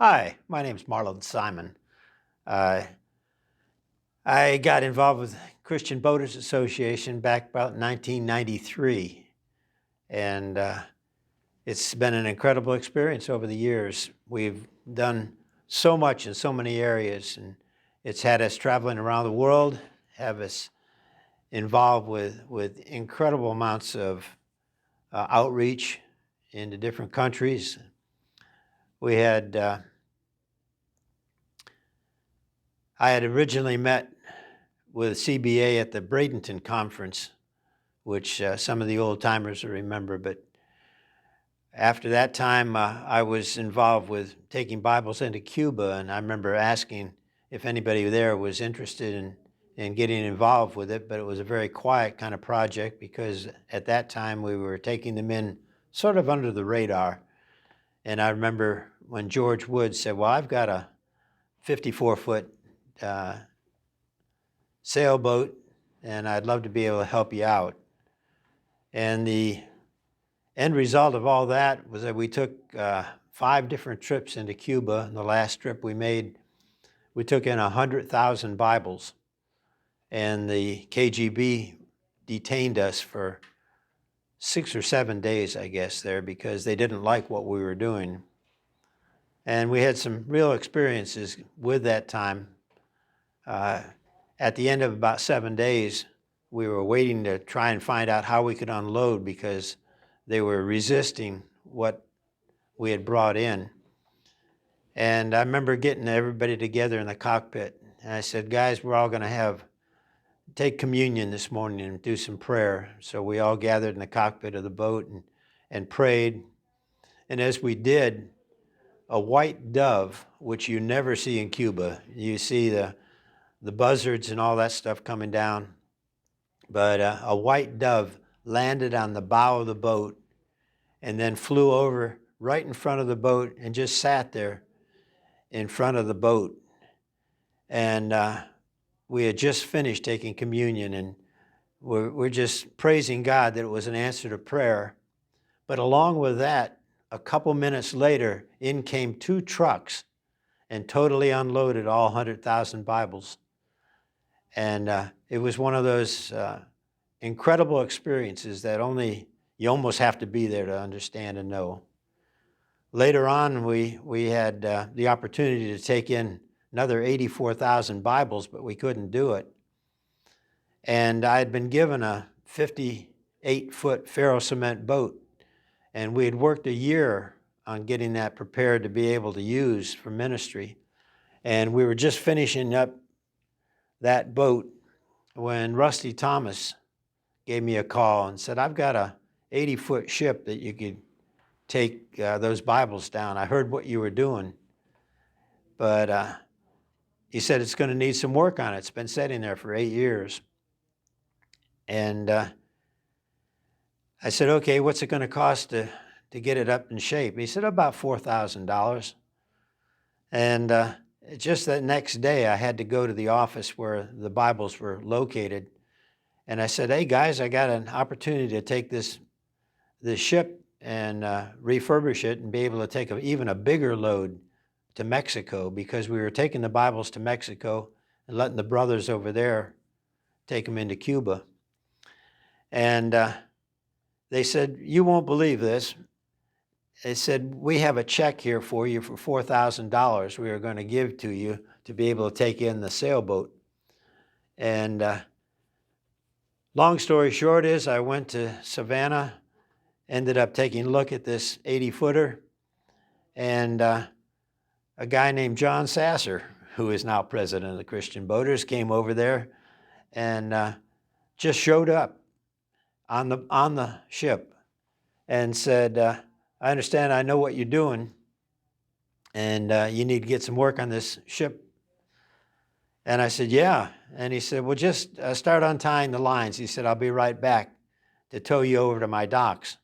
Hi, my name's Marlin Simon. Uh, I got involved with Christian Boaters Association back about 1993, and it's been an incredible experience over the years. We've done so much in so many areas, and it's had us traveling around the world, have us involved with incredible amounts of outreach into different countries. We had I had originally met with CBA at the Bradenton Conference, which some of the old timers will remember. But after that time, I was involved with taking Bibles into Cuba, and I remember asking if anybody there was interested in getting involved with it, but it was a very quiet kind of project because at that time we were taking them in sort of under the radar. And I remember when George Wood said, well, I've got a 54-foot sailboat, and I'd love to be able to help you out. And the end result of all that was that we took 5 different trips into Cuba. And the last trip we made, we took in 100,000 Bibles. And the KGB detained us for 6 or 7 days, I guess, there because they didn't like what we were doing. And we had some real experiences with that time. At the end of about 7 days, we were waiting to try and find out how we could unload because they were resisting what we had brought in. And I remember getting everybody together in the cockpit. And I said, guys, we're all going to take communion this morning and do some prayer. So we all gathered in the cockpit of the boat and prayed. And as we did, a white dove, which you never see in Cuba, you see the buzzards and all that stuff coming down, but a white dove landed on the bow of the boat and then flew over right in front of the boat and just sat there in front of the boat. And we had just finished taking communion, and we're just praising God that it was an answer to prayer. But along with that, a couple minutes later, in came 2 trucks and totally unloaded all 100,000 Bibles. And it was one of those incredible experiences that you almost have to be there to understand and know. Later on, we had the opportunity to take in another 84,000 Bibles, but we couldn't do it. And I had been given a 58-foot ferro-cement boat, and we had worked a year on getting that prepared to be able to use for ministry. And we were just finishing up that boat when Rusty Thomas gave me a call and said, I've got a 80-foot ship that you could take those Bibles down. I heard what you were doing, but he said it's going to need some work on it. It's been sitting there for 8 years. And I said, okay, what's it going to cost to get it up in shape? He said, about $4,000. And just that next day, I had to go to the office where the Bibles were located. And I said, hey, guys, I got an opportunity to take this ship and refurbish it and be able to take even a bigger load to Mexico, because we were taking the Bibles to Mexico and letting the brothers over there take them into Cuba. And they said, you won't believe this. They said, we have a check here for you for $4,000 we are going to give to you to be able to take in the sailboat. And long story short is I went to Savannah, ended up taking a look at this 80-footer, and a guy named John Sasser, who is now president of the Christian Boaters, came over there and just showed up on the ship and said, I understand, I know what you're doing, and you need to get some work on this ship. And I said, yeah. And he said, well, just start untying the lines. He said, I'll be right back to tow you over to my docks.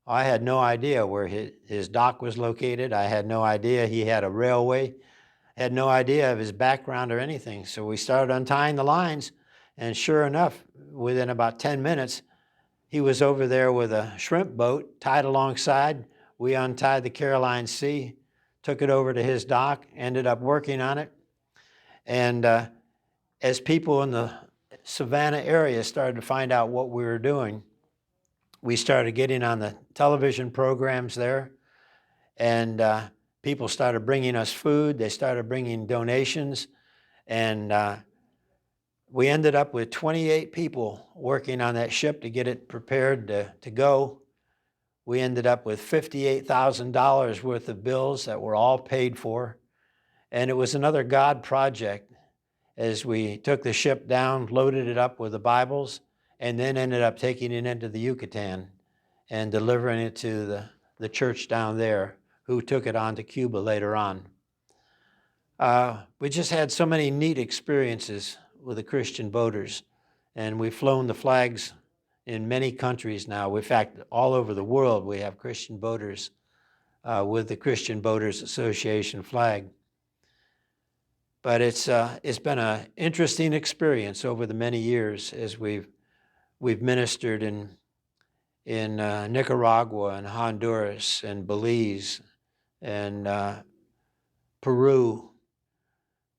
I had no idea where his dock was located. I had no idea he had a railway. I had no idea of his background or anything. So we started untying the lines, and sure enough, within about 10 minutes, he was over there with a shrimp boat tied alongside. We untied the Caroline Sea, took it over to his dock, ended up working on it. And as people in the Savannah area started to find out what we were doing, we started getting on the television programs there, and people started bringing us food. They started bringing donations, and we ended up with 28 people working on that ship to get it prepared to go. We ended up with $58,000 worth of bills that were all paid for. And it was another God project as we took the ship down, loaded it up with the Bibles, and then ended up taking it into the Yucatan and delivering it to the church down there, who took it on to Cuba later on. We just had so many neat experiences with the Christian boaters, and we've flown the flags in many countries now. In fact, all over the world we have Christian boaters with the Christian Boaters Association flag. But it's been an interesting experience over the many years as we've ministered in Nicaragua and Honduras and Belize and Peru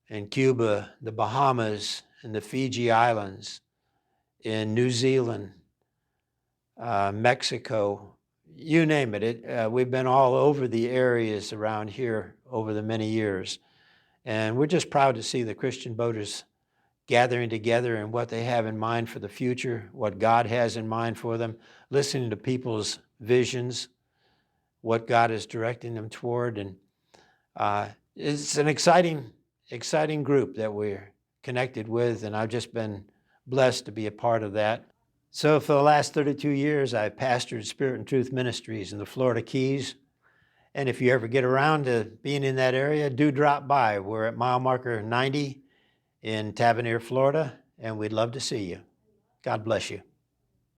and Cuba, the Bahamas and the Fiji Islands, in New Zealand, Mexico, you name it. We've been all over the areas around here over the many years. And we're just proud to see the Christian boaters gathering together and what they have in mind for the future, what God has in mind for them, listening to people's visions, what God is directing them toward. And it's an exciting group that we're connected with, and I've just been blessed to be a part of that. So for the last 32 years, I've pastored Spirit and Truth Ministries in the Florida Keys. And if you ever get around to being in that area, do drop by. We're at mile marker 90 in Tavernier, Florida, and we'd love to see you. God bless you.